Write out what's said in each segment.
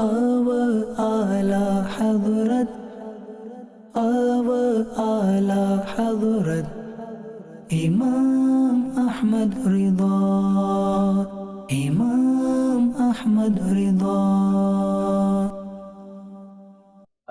our Ala Hazrat, our Ala Hazrat, Imam Ahmad Rida, Imam Ahmad Rida.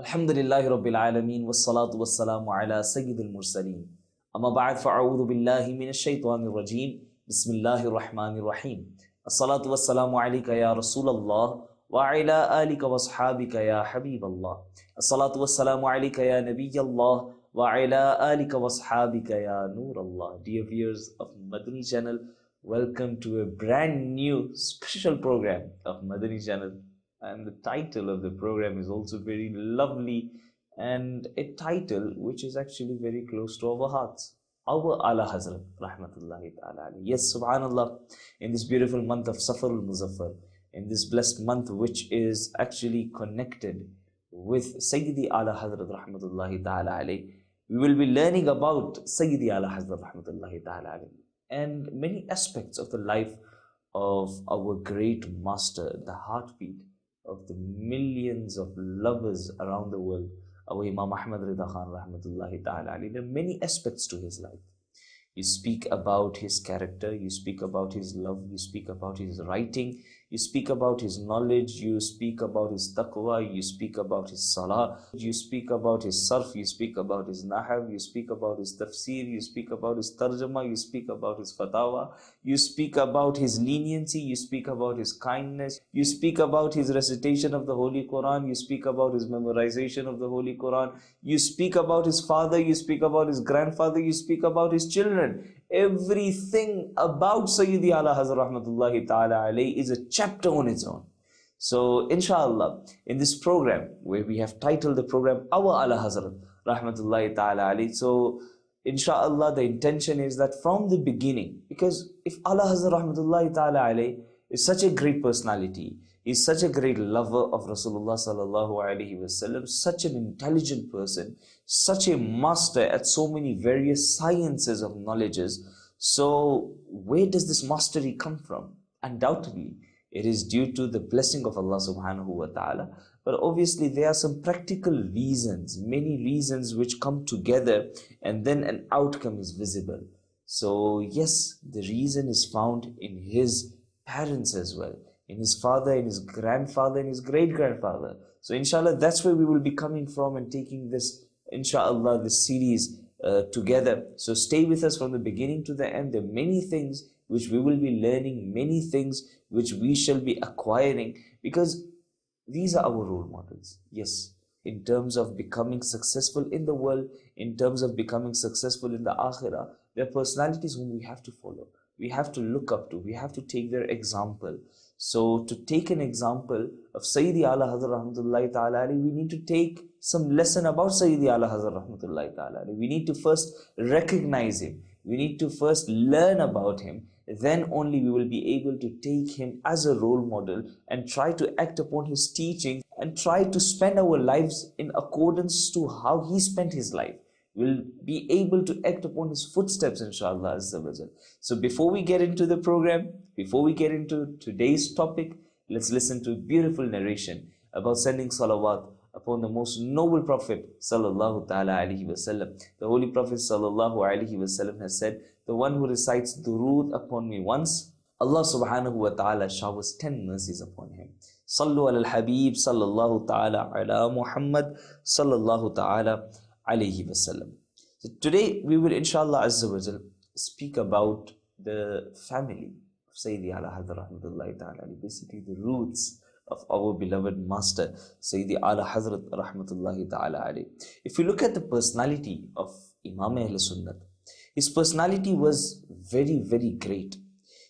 Alhamdulillahi Rabbil Alameen, wassalatu wassalamu ala Sayyidil Mursaleen. Amma ba'd, fa'a'udhu billahi minash shaitanir rajeem. Bismillahir Rahmanir Rahim. As-salatu wassalamu alayka ya Rasulallah wa ala alika wa ashabika ya Habiballah. As-salatu wassalamu alayka ya Nabiyallah wa ala alika wa ashabika ya Noorallah. Dear viewers of Madani Channel, welcome to a brand new special program of Madani Channel. And the title of the program is also very lovely, and a title which is actually very close to our hearts. Our Ala Hazrat, Rahmatullahi Ta'ala alayhi. Yes, Subhanallah, in this beautiful month of Safarul Muzaffar, in this blessed month which is actually connected with Sayyidi Ala Hazrat, Rahmatullahi Ta'ala alayhi, we will be learning about Sayyidi Ala Hazrat, Rahmatullahi Ta'ala alayhi, and many aspects of the life of our great master, the heartbeat of the millions of lovers around the world, our Imam Ahmad Rida Khan Rahmatullahi Ta'ala alayhi. There are many aspects to his life. You speak about his character, you speak about his love, you speak about his writing, you speak about his knowledge, you speak about his taqwa, you speak about his salah, you speak about his sarf, you speak about his nahab, you speak about his tafsir, you speak about his tarjama, you speak about his fatawa, you speak about his leniency, you speak about his kindness, you speak about his recitation of the Holy Quran, you speak about his memorization of the Holy Quran, you speak about his father, you speak about his grandfather, you speak about his children. Everything about Sayyidi Ala Hazrat Rahmatullahi Ta'ala alayhi is a chapter on its own. So inshallah, in this program where we have titled the program Our Ala Hazrat Rahmatullahi Ta'ala alayhi, so inshallah the intention is that from the beginning, because if Ala Hazrat Rahmatullahi Ta'ala alayhi is such a great personality, is such a great lover of Rasulullah Sallallahu Alaihi Wasallam, such an intelligent person, such a master at so many various sciences of knowledges. So where does this mastery come from? Undoubtedly, it is due to the blessing of Allah Subhanahu Wa Ta'ala. But obviously there are some practical reasons, many reasons which come together and then an outcome is visible. So yes, the reason is found in his parents as well, in his father, in his grandfather, in his great-grandfather. So inshallah, that's where we will be coming from and taking this, inshallah, this series together. So stay with us from the beginning to the end. There are many things which we will be learning, many things which we shall be acquiring, because these are our role models. Yes, in terms of becoming successful in the world, in terms of becoming successful in the akhirah, there are personalities whom we have to follow, we have to look up to, we have to take their example. So to take an example of Sayyidi Ala Hazrat Rahmatullahi Ta'ala alayhi, we need to take some lesson about Sayyidi Ala Hazrat Rahmatullahi Ta'ala alayhi. We need to first recognize him. We need to first learn about him. Then only we will be able to take him as a role model and try to act upon his teaching and try to spend our lives in accordance to how he spent his life. We'll be able to act upon his footsteps, inshallah Azza wa Jal. So before we get into the program, before we get into today's topic, let's listen to a beautiful narration about sending salawat upon the most noble Prophet Sallallahu Ta'ala Alaihi Wasallam. The Holy Prophet Sallallahu Alaihi Wasallam has said, the one who recites durood upon me once, Allah Subhanahu Wa Ta'ala showers 10 mercies upon him. Sallu ala al-Habib Sallallahu Ta'ala ala Muhammad Sallallahu Ta'ala Alaihi Wasallam. So today we will, inshallah Azza wa Jal, speak about the family of Sayyidi Ala Hazrat Rahmatullahi Ta'ala, basically the roots of our beloved master Sayyidi Ala Hazrat Rahmatullahi Ta'ala alayhi. If you look at the personality of Imam Ahl Sunnah, his personality was very, very great.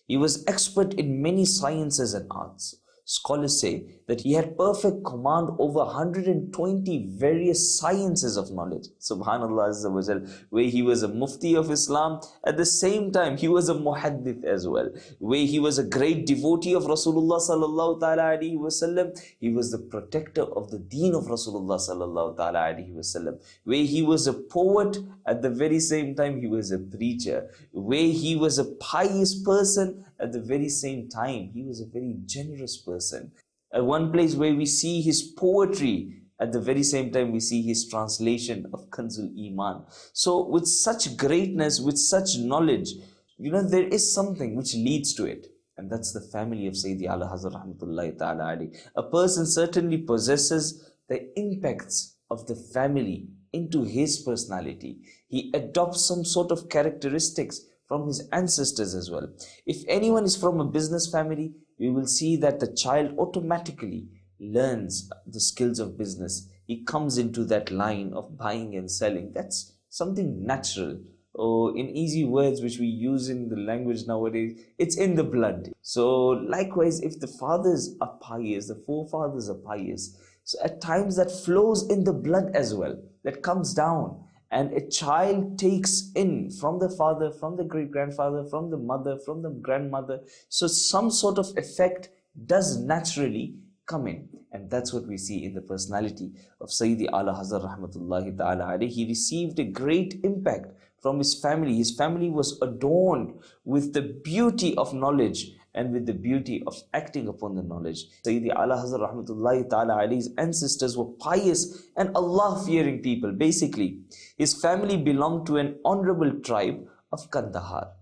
He was expert in many sciences and arts. Scholars say that he had perfect command over 120 various sciences of knowledge. Subhanallah Azza wa Jal, where he was a mufti of Islam, at the same time he was a muhaddith as well, where he was a great devotee of Rasulullah Sallallahu Ta'ala Alaihi Wasallam. He was the protector of the deen of Rasulullah Sallallahu Ta'ala Alaihi Wasallam, where he was a poet, at the very same time he was a preacher, where he was a pious person, at the very same time he was a very generous person. At one place where we see his poetry, at the very same time we see his translation of Kanzul Iman. So with such greatness, with such knowledge, there is something which leads to it. And that's the family of Sayyidi Ala Hazrat Rahmatullahi Ta'ala Ali. A person certainly possesses the impacts of the family into his personality. He adopts some sort of characteristics from his ancestors as well. If anyone is from a business family, we will see that the child automatically learns the skills of business. He comes into that line of buying and selling. That's something natural. Or in easy words which we use in the language nowadays, it's in the blood. So likewise, if the fathers are pious, the forefathers are pious, so at times that flows in the blood as well, that comes down. And a child takes in from the father, from the great-grandfather, from the mother, from the grandmother. So some sort of effect does naturally come in. And that's what we see in the personality of Sayyidi Ala Hazrat Rahmatullahi Ta'ala alayhi. He received a great impact from his family. His family was adorned with the beauty of knowledge and with the beauty of acting upon the knowledge. Sayyidi Ala Hazrat Rahmatullahi Ta'ala alayhi's ancestors were pious and Allah-fearing people. Basically, his family belonged to an honorable tribe of Kandahar.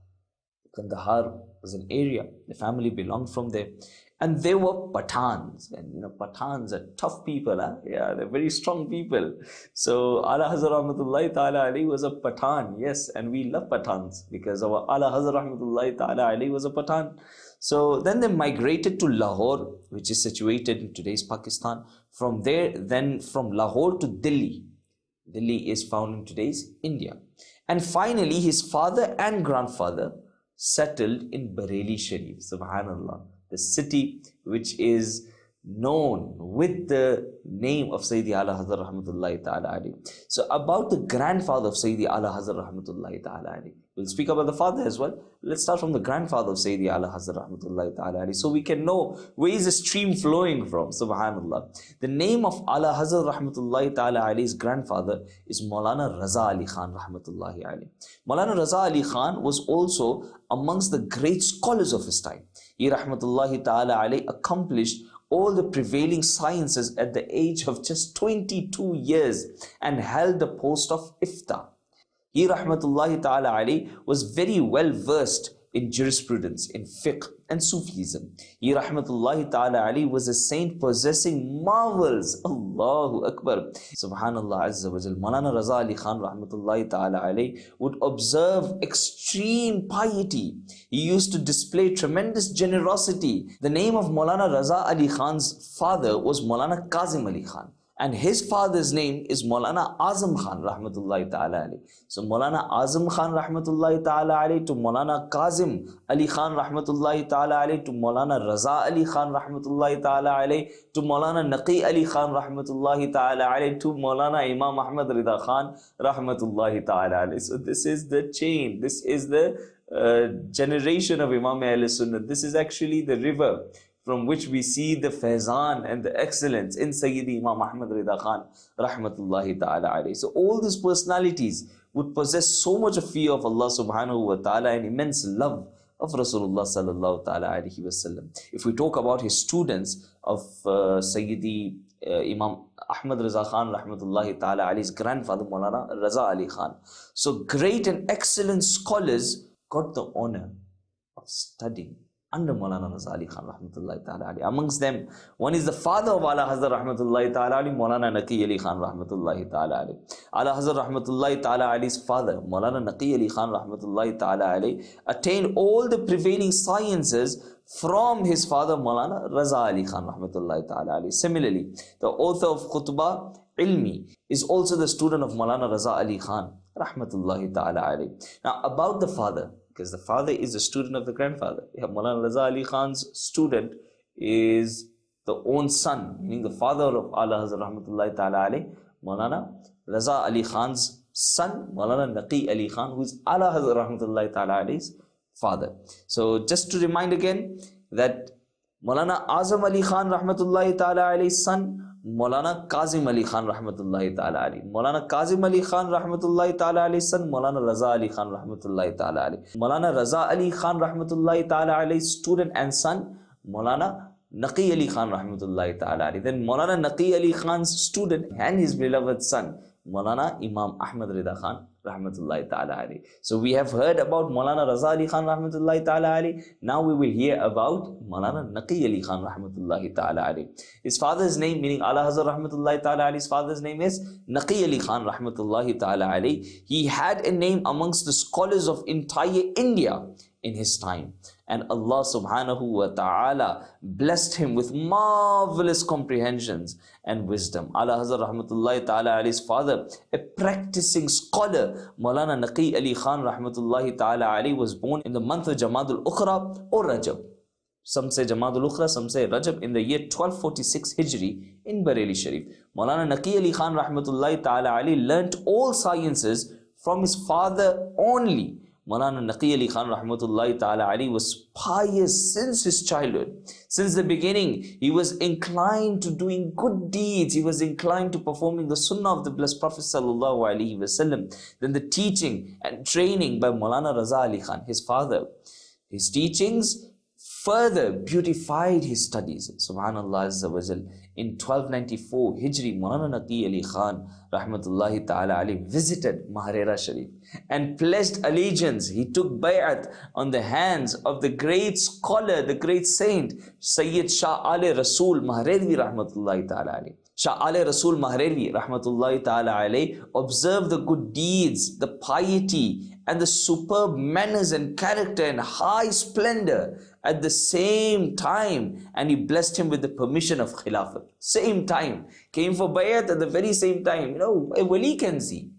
Kandahar was an area, the family belonged from there. And they were Pathans. And Pathans are tough people. Yeah, they're very strong people. So Ala Hazrat Rahmatullahi Ta'ala Ali was a Pathan. Yes, and we love Pathans because our Ala Hazrat Rahmatullahi Ta'ala Ali was a Pathan. So then they migrated to Lahore, which is situated in today's Pakistan. From there, then from Lahore to Delhi. Delhi is found in today's India. And finally, his father and grandfather settled in Bareilly Sharif. Subhanallah. The city which is known with the name of Sayyidi Ala Hazrat Rahmatullahi Ta'ala Ali. So about the grandfather of Sayyidi Ala Hazrat Rahmatullahi Ta'ala Ali. We'll speak about the father as well. Let's start from the grandfather of Sayyidi Ala Hazrat Rahmatullahi Ta'ala Ali, so we can know where is the stream flowing from. Subhanallah. The name of Ala Hazrat Rahmatullahi Ta'ala Ali's grandfather is Maulana Raza Ali Khan Rahmatullahi Ali. Maulana Raza Ali Khan was also amongst the great scholars of his time. He Rahmatullahi Ta'ala Ali accomplished all the prevailing sciences at the age of just 22 years and held the post of Ifta. He Rahmatullahi Ta'ala Ali was very well versed in jurisprudence, in fiqh and Sufism. He Rahmatullahi Ta'ala Ali was a saint possessing marvels. Allahu Akbar. Subhanallah Azza wa Jal. Maulana Raza Ali Khan Rahmatullahi Ta'ala Ali would observe extreme piety. He used to display tremendous generosity. The name of Maulana Raza Ali Khan's father was Maulana Kazim Ali Khan. And his father's name is Maulana Azam Khan Rahmatullahi Ta'ala Ali. So Maulana Azam Khan Rahmatullahi Ta'ala Ali to Maulana Kazim Ali Khan Rahmatullahi Ta'ala Ali to Maulana Raza Ali Khan Rahmatullahi Ta'ala Ali to Maulana Naqi Ali Khan Rahmatullahi Ta'ala Ali to Maulana Imam Ahmad Rida Khan Rahmatullahi Ta'ala Ali. So this is the chain. This is the generation of Imam Ahl Sunnah. This is actually the river from which we see the faizan and the excellence in Sayyidi Imam Ahmad Rida Khan Rahmatullahi Ta'ala alayhi. So all these personalities would possess so much of fear of Allah Subhanahu wa Ta'ala and immense love of Rasulullah Sallallahu Ta'ala alayhi wa sallam. If we talk about his students of Sayyidi Imam Ahmad Raza Khan Rahmatullahi Ta'ala alayhi's grandfather Maulana Raza Ali Khan. So great and excellent scholars got the honor of studying under Maulana Raza Ali Khan Rahmatullahi Ta'ala Ali. Amongst them, one is the father of Ala Hazrat Rahmatullahi Ta'ala Ali, Maulana Naqi Ali Khan Rahmatullahi Ta'ala Ali. Ala Hazrat Rahmatullahi Ta'ala Ali's father, Maulana Naqi Ali Khan Rahmatullahi Ta'ala Ali, attained all the prevailing sciences from his father Maulana Raza Ali Khan Rahmatullahi Ta'ala Ali. Similarly, the author of Khutbah Ilmi is also the student of Maulana Raza Ali Khan Rahmatullahi Ta'ala Ali. Now about the father, because the father is a student of the grandfather. Maulana Raza Ali Khan's student is the own son, meaning the father of Ala Hazrat Rahmatullahi Ta'ala Ali, Maulana Raza Ali Khan's son, Maulana Naqi Ali Khan, who is Ala Hazrat Rahmatullahi Ta'ala Ali's father. So just to remind again that Maulana Azam Ali Khan Rahmatullahi Ta'ala Ali's son, Maulana Kazim Ali Khan Rahmatullahi Ta'ala Ali. Maulana Kazim Ali Khan Rahmatullahi Ta'ala Ali's son, Maulana Raza Ali Khan Rahmatullahi Ta'ala Ali. Maulana Raza Ali Khan Rahmatullahi Ta'ala Ali's student and son, Maulana Naqi Ali Khan rahmatullahi ta'ala alayhi. Then Maulana Naqi Ali Khan's student and his beloved son, Maulana Imam Ahmad Rida Khan rahmatullahi ta'ala alayhi. So we have heard about Maulana Raza Ali Khan rahmatullahi ta'ala alayhi. Now we will hear about Maulana Naqi Ali Khan rahmatullahi ta'ala alayhi. His father's name, meaning Ala Hazrat rahmatullahi ta'ala alayhi's father's name is Naqi Ali Khan rahmatullahi ta'ala alayhi. He had a name amongst the scholars of entire India in his time. And Allah subhanahu wa ta'ala blessed him with marvelous comprehensions and wisdom. Ala Hazrat rahmatullahi ta'ala alayhi's father, a practicing scholar, Maulana Naqi Ali Khan rahmatullahi ta'ala alayhi, was born in the month of Jamadul Ukhra or Rajab. Some say Jamadul Ukhra, some say Rajab, in the year 1246 Hijri in Bareilly Sharif. Maulana Naqi Ali Khan rahmatullahi ta'ala alayhi learnt all sciences from his father only. Maulana Naqi Ali Khan rahmatullahi ta'ala alayhi was pious since his childhood. Since the beginning, he was inclined to doing good deeds. He was inclined to performing the Sunnah of the blessed Prophet sallallahu alaihi wasallam. Then the teaching and training by Maulana Raza Ali Khan, his father. His teachings further beautified his studies. Subhanallah Azza wa Jal. In 1294 Hijri, Maulana Naqi Ali Khan rahmatullahi ta'ala alayhi visited Maharera Sharif and pledged allegiance. He took bay'at on the hands of the great scholar, the great saint, Sayyid Shah Ali Rasul Maharervi rahmatullahi ta'ala alayhi. Shah Ali Rasul Maharervi rahmatullahi ta'ala alayhi observed the good deeds, the piety and the superb manners and character and high splendor at the same time, and he blessed him with the permission of Khilafat. Same time, came for bayat at the very same time. You know, a wali can see.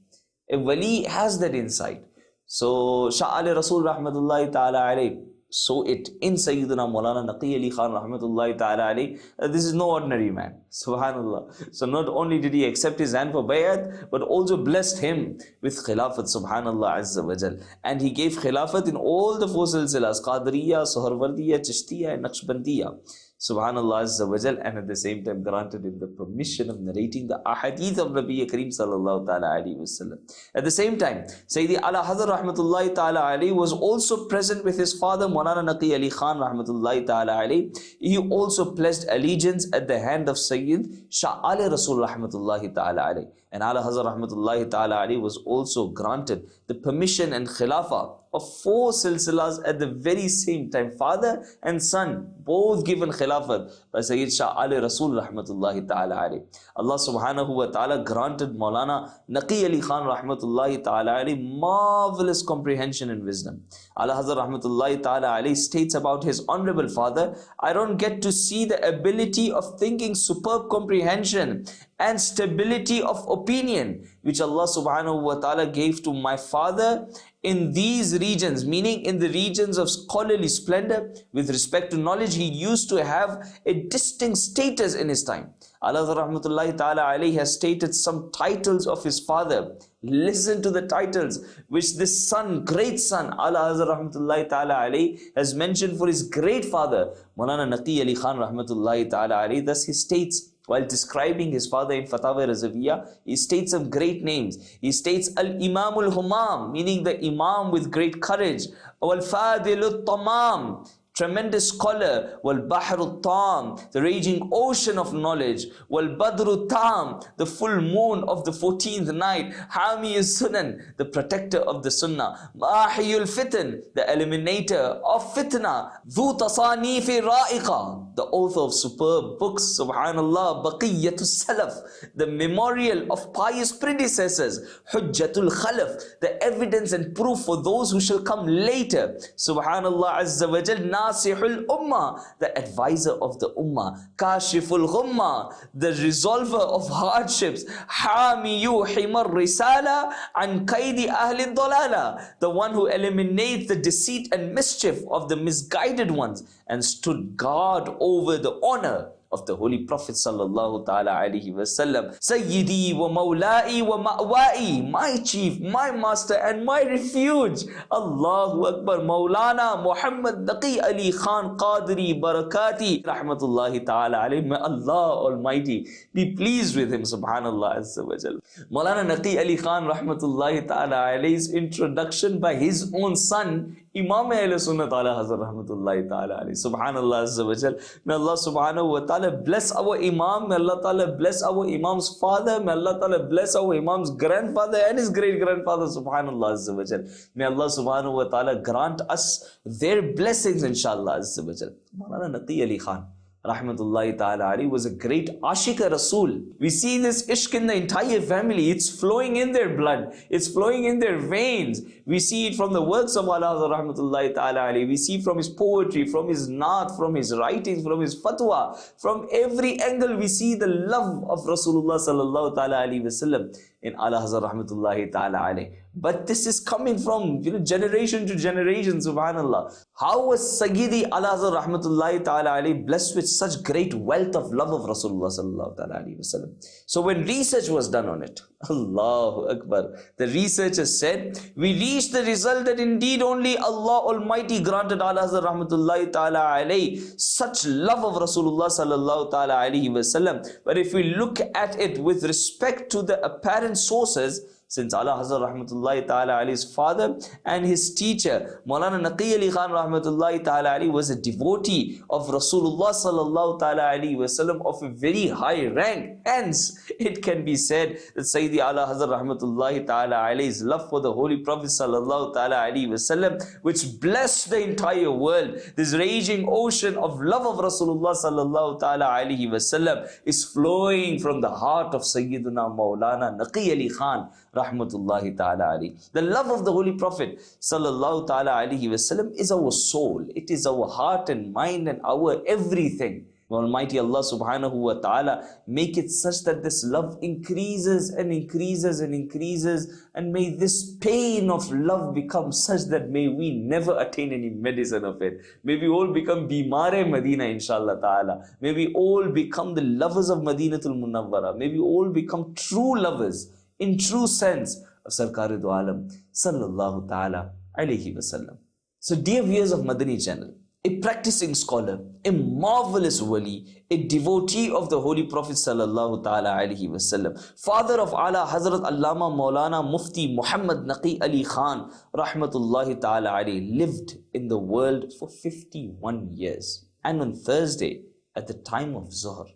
A wali has that insight. So Shah Ali Rasul rahmatullahi ta'ala alayhi saw it in Sayyidina Maulana Naqi Ali Khan rahmatullahi ta'ala alayhi. This is no ordinary man. Subhanallah. So not only did he accept his hand for bayat, but also blessed him with Khilafat. Subhanallah Azza wa Jal. And he gave Khilafat in all the four silsilas, Qadriya, Suharwardiya, Chishtiya and Naqshbandiya. Subhanallah Azza wa Jal, and at the same time granted him the permission of narrating the ahadith of Nabi Kareem sallallahu ta'ala alayhi wasallam. At the same time, Sayyidi Ala Hazrat rahmatullahi ta'ala alayhi was also present with his father Maulana Naqi Ali Khan rahmatullahi ta'ala alayhi. He also pledged allegiance at the hand of Sayyid Shah Ali Rasul rahmatullahi ta'ala alayhi. And Ala Hazrat rahmatullahi ta'ala alayhi was also granted the permission and khilafah of four silsilas at the very same time. Father and son, both given khilafat by Sayyid Shah Ali Rasul rahmatullahi ta'ala alayhi. Allah subhanahu wa ta'ala granted Maulana Naqi Ali Khan rahmatullahi ta'ala alayhi marvelous comprehension and wisdom. Ala Hazrat rahmatullahi ta'ala alayhi states about his honorable father, I don't get to see the ability of thinking, superb comprehension and stability of opinion which Allah subhanahu wa ta'ala gave to my father in these regions, meaning in the regions of scholarly splendor. With respect to knowledge, he used to have a distinct status in his time. Allah rahmatullahi ta'ala alayhi has stated some titles of his father. Listen to the titles which this son, great son, Allah rahmatullahi ta'ala alayhi has mentioned for his great father, Maulana Naqi Ali Khan rahmatullahi ta'ala alayhi. Thus he states, while describing his father in Fatawa Razaviyya, he states some great names. He states Al-Imam Al-Humam, meaning the Imam with great courage. Wal-Fadil Al-Tamam, tremendous scholar. Wal-Bahru Tam, the raging ocean of knowledge. Wal-Badru Tam, the full moon of the 14th night. Hami Sunan, the protector of the Sunnah. Mahiyul Fitan, the eliminator of Fitna. Dhu Tasanifi Ra'iqa, the author of superb books. Subhanallah. Baqiyatul Salaf, the memorial of pious predecessors. Hujjatul Khalaf, the evidence and proof for those who shall come later. Subhanallah Azza wa Jal. Nasihul Ummah, the advisor of the Ummah. Kashiful Ghumma, the resolver of hardships. Hamiyu Himar Risala an Kaidi Ahli Dalala, the one who eliminates the deceit and mischief of the misguided ones and stood guard over the honor of the Holy Prophet sallallahu ta'ala alayhi wasallam. Sayyidi wa mawla'i wa ma'wa'i, my chief, my master and my refuge. Allahu Akbar. Maulana Muhammad Naqi Ali Khan Qadri Barakati rahmatullahi ta'ala alayhi. May Allah Almighty be pleased with him. Subhanallah Azza wa Jal. Maulana Naqi Ali Khan rahmatullahi ta'ala alayhi's introduction by his own son Imam Ahl Sunnah Ta'ala Hazrat Rahmatullahi Ta'ala Ali. Subhanallah Azza wa Jal. May Allah Subhanahu wa Ta'ala bless our Imam. May Allah Ta'ala bless our Imam's father. May Allah Ta'ala bless our Imam's grandfather and his great grandfather. Subhanallah Azza wa Jal. May Allah Subhanahu wa Ta'ala grant us their blessings, inshallah Azza wa Jal. Maulana Naqi Ali Khan Rahmatullahi Ta'ala Ali was a great Ashika Rasul. We see this ishq in the entire family. It's flowing in their blood. It's flowing in their veins. We see it from the works of Allah Rahmatullahi Ta'ala Ali. We see from his poetry, from his naat, from his writings, from his fatwa. From every angle we see the love of Rasulullah Sallallahu Ta'ala Alaihi Wasallam in Allah Hazrat Rahmatullahi Ta'ala alayhi. But this is coming from generation to generation, subhanallah. How was Sayyidi Allah Hazrat Rahmatullahi Ta'ala alayhi blessed with such great wealth of love of Rasulullah Sallallahu Ta'ala Alaihi Wasallam? So when research was done on it, Allahu Akbar, the researchers said, we reached the result that indeed only Allah Almighty granted Allah Hazrat Rahmatullahi Ta'ala alayhi such love of Rasulullah Sallallahu Ta'ala Alaihi Wasallam. But if we look at it with respect to the apparent sources, since Allah Hazrat Rahmatullahi Ta'ala Ali's father and his teacher Maulana Naqi Ali Khan Rahmatullahi Ta'ala Ali was a devotee of Rasulullah Sallallahu Ta'ala Alaihi Wasallam of a very high rank. Hence, it can be said that Sayyidi Allah Hazrat Rahmatullahi Ta'ala Ali's love for the Holy Prophet Sallallahu Ta'ala Alaihi Wasallam, which blessed the entire world, this raging ocean of love of Rasulullah Sallallahu Ta'ala Alaihi Wasallam is flowing from the heart of Sayyiduna Maulana Naqi Ali Khan Rahmatullahi Ta'ala Ali. The love of the Holy Prophet Sallallahu Ta'ala Alaihi Wasallam is our soul. It is our heart and mind and our everything. Almighty Allah Subhanahu wa Ta'ala make it such that this love increases and increases and increases, and may this pain of love become such that may we never attain any medicine of it. May we all become Bimare Medina, inshallah ta'ala. May we all become the lovers of Madinatul Munawwara. May we all become true lovers in true sense of Sarkar do Alam Sallallahu Ta'ala Alaihi Wasallam. So dear viewers of Madani Channel, a practicing scholar, a marvelous wali, a devotee of the Holy Prophet Sallallahu Ta'ala Alaihi Wasallam, father of Allah Hazrat Allama Maulana Mufti Muhammad Naqi Ali Khan Rahmatullahi Ta'ala Alaihi lived in the world for 51 years. And on Thursday, at the time of Zuhr,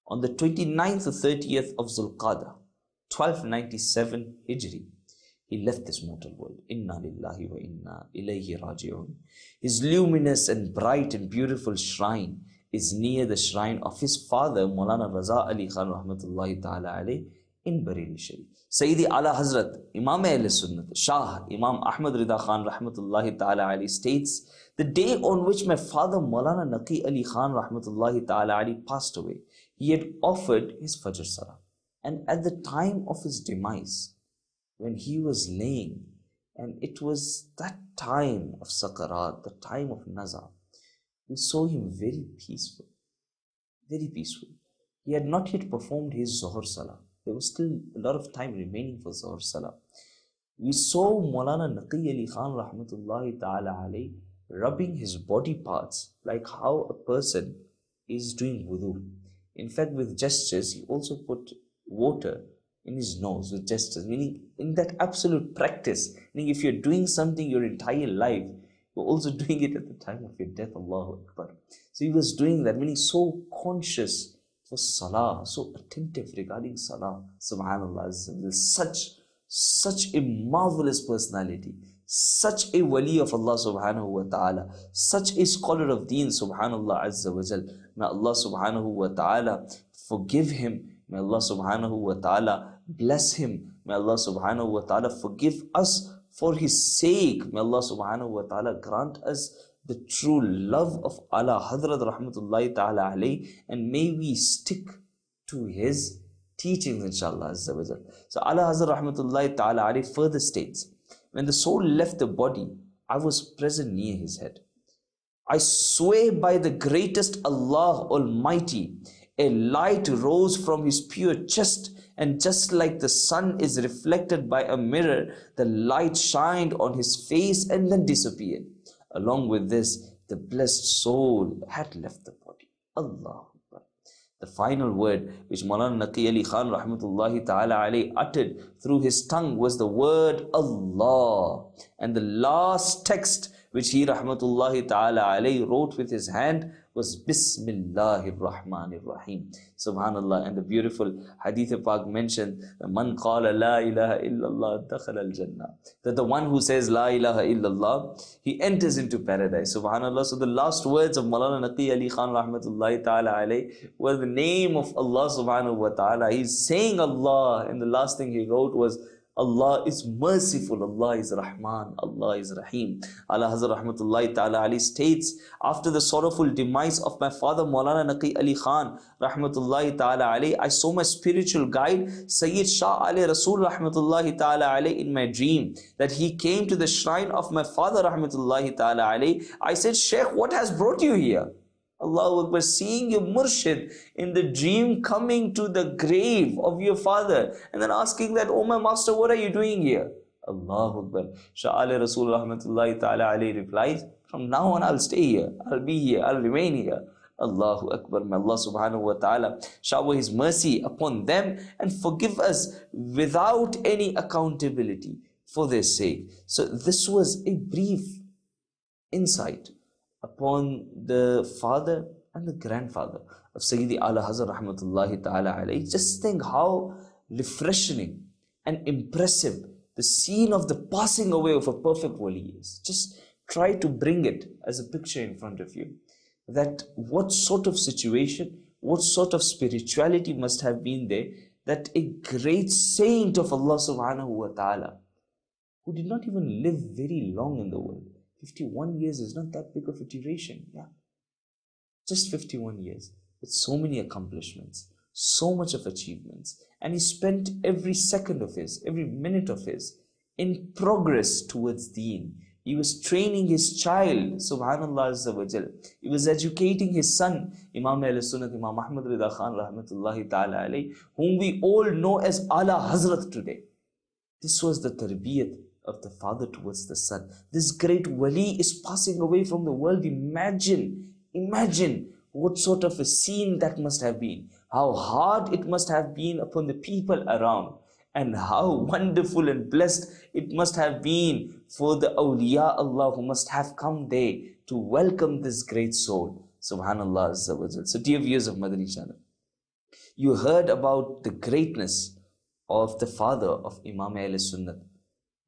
on the 29th or 30th of Zulqadah, 1297 Hijri, he left this mortal world. Inna lillahi wa inna ilayhi raji'un. His luminous and bright and beautiful shrine is near the shrine of his father, Maulana Raza Ali Khan Rahmatullahi Ta'ala alayhi in Bareilly Sharif. Sayyidi Ala Hazrat, Imam Ahl Sunnah, Shah, Imam Ahmad Rida Khan Rahmatullahi Ta'ala alayhi states, the day on which my father Maulana Naqi Ali Khan Rahmatullahi Ta'ala alayhi passed away, he had offered his Fajr Salah. And at the time of his demise, when he was laying, and it was that time of Sakarat, the time of Nazar, we saw him very peaceful, very peaceful. He had not yet performed his Zuhr Salah. There was still a lot of time remaining for Zuhr Salah. We saw Maulana Naqi Ali Khan Rahmatullahi Ta'ala alayhi rubbing his body parts like how a person is doing wudu. In fact, with gestures, he also put water in his nose with gestures, meaning in that absolute practice, meaning if you're doing something your entire life, you're also doing it at the time of your death. Allahu Akbar. So he was doing that, meaning so conscious for Salah, so attentive regarding Salah. Subhanallah, such a marvelous personality, such a wali of Allah Subhanahu wa Ta'ala, such a scholar of deen, Subhanallah Azza wa Jal. May Allah Subhanahu wa Ta'ala forgive him. May Allah Subhanahu wa Ta'ala bless him. May Allah Subhanahu wa Ta'ala forgive us for his sake. May Allah Subhanahu wa Ta'ala grant us the true love of Allah Hadrat Rahmatullahi Ta'ala alayhi, and may we stick to his teachings, inshallah Azza wa Jal. So Allah Hazrat Rahmatullahi Ta'ala alayhi further states, when the soul left the body, I was present near his head. I swear by the greatest Allah Almighty, a light rose from his pure chest, and just like the sun is reflected by a mirror, the light shined on his face and then disappeared. Along with this, the blessed soul had left the body. Allah Akbar. The final word which Maulana Naqi Ali Khan Rahmatullahi Ta'ala alayhi uttered through his tongue was the word Allah. And the last text which he rahmatullahi ta'ala alayhi wrote with his hand was Bismillahir Rahmanir Rahim. Subhanallah. And the beautiful Hadith Pak mentioned, Man qala la ilaha illallah dakhala al-jannah. That the one who says la ilaha illallah, he enters into paradise. Subhanallah. So the last words of Maulana Naqi Ali Khan rahmatullahi ta'ala alayhi were the name of Allah subhanahu wa ta'ala. He's saying Allah, and the last thing he wrote was, Allah is merciful, Allah is Rahman, Allah is Rahim. Allah Hazrat rahmatullahi ta'ala Ali states, after the sorrowful demise of my father Maulana Naqi Ali Khan rahmatullahi ta'ala Ali, I saw my spiritual guide Sayyid Shah Ali Rasul rahmatullahi ta'ala Ali in my dream, that he came to the shrine of my father rahmatullahi ta'ala Ali. I said, Sheikh, what has brought you here? Allahu Akbar, seeing your murshid in the dream coming to the grave of your father and then asking that, oh my master, what are you doing here? Allahu Akbar. Shah Ali Rasul rahmatullahi ta'ala alayhi replies, from now on I'll stay here, I'll be here, I'll remain here. Allahu Akbar. May Allah subhanahu wa ta'ala shower His mercy upon them and forgive us without any accountability for their sake. So this was a brief insight upon the father and the grandfather of Sayyidi Ala Hazrat rahmatullahi ta'ala alayhi. Just think how refreshing and impressive the scene of the passing away of a perfect wali is. Just try to bring it as a picture in front of you. That what sort of situation, what sort of spirituality must have been there, that a great saint of Allah subhanahu wa ta'ala, who did not even live very long in the world. 51 years is not that big of a duration, yeah. Just 51 years, with so many accomplishments, so much of achievements. And he spent every second of his, every minute of his, in progress towards deen. He was training his child, subhanallah azza wa jal. He was educating his son, Imam al-Sunnah, Imam Ahmad Rida Khan rahmatullahi ta'ala alayhi, whom we all know as Ala Hazrat today. This was the tarbiyat of the father towards the son. This great wali is passing away from the world. Imagine what sort of a scene that must have been. How hard it must have been upon the people around. And how wonderful and blessed it must have been for the awliya Allah who must have come there to welcome this great soul. Subhanallah azza wa jal. So dear viewers of Madani Channel, you heard about the greatness of the father of Imam al-Sunnah,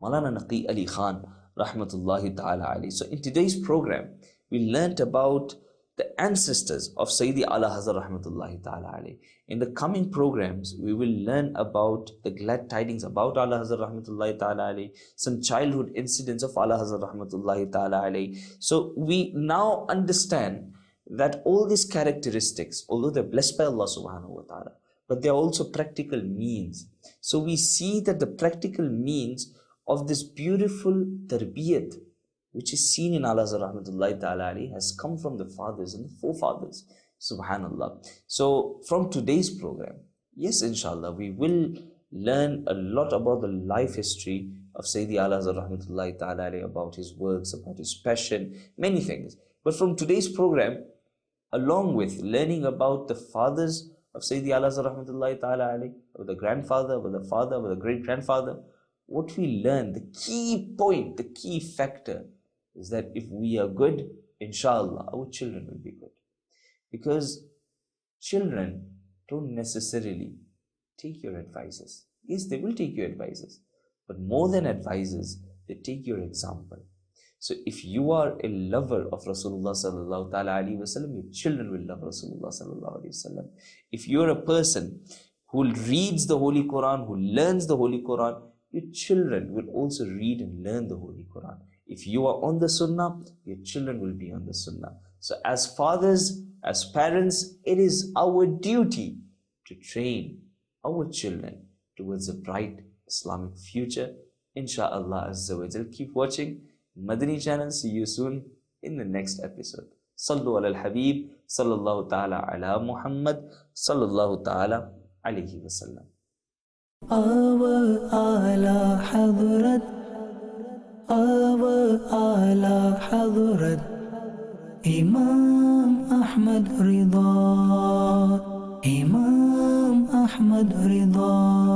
Maulana Naqi Ali Khan rahmatullahi ta'ala alayhi. So in today's program, we learnt about the ancestors of Sayyidi Ala Hazrat rahmatullahi ta'ala alayhi. In the coming programs, we will learn about the glad tidings about Ala Hazrat rahmatullahi ta'ala alayhi, some childhood incidents of Ala Hazrat rahmatullahi ta'ala alayhi. So we now understand that all these characteristics, although they're blessed by Allah subhanahu wa ta'ala, but they're also practical means. So we see that the practical means of this beautiful tarbiyat, which is seen in Ala Hazrat rahmatullahi ta'ala alayhi, has come from the fathers and the forefathers. Subhanallah. So from today's program, yes, inshallah, we will learn a lot about the life history of Sayyidi Ala Hazrat rahmatullahi ta'ala alayhi, about his works, about his passion, many things. But from today's program, along with learning about the fathers of Sayyidi Ala Hazrat rahmatullahi ta'ala alayhi, or the grandfather, or the father, or the great-grandfather, what we learn, the key point, the key factor is that if we are good, inshallah, our children will be good. Because children don't necessarily take your advices. Yes, they will take your advices, but more than advices, they take your example. So if you are a lover of Rasulullah sallallahu ta'ala alayhi wa sallam, your children will love Rasulullah sallallahu alayhi wa sallam. If you're a person who reads the Holy Quran, who learns the Holy Quran, your children will also read and learn the Holy Quran. If you are on the Sunnah, your children will be on the Sunnah. So as fathers, as parents, it is our duty to train our children towards a bright Islamic future. Insha'Allah Azza wa Jal. Keep watching Madani Channel. See you soon in the next episode. Sallu ala al-Habib, sallallahu ta'ala ala Muhammad, sallallahu ta'ala alayhi wa sallam. Our Ala Hadrat, our Ala Hadrat, Imam Ahmad Rida, Imam Ahmad Rida.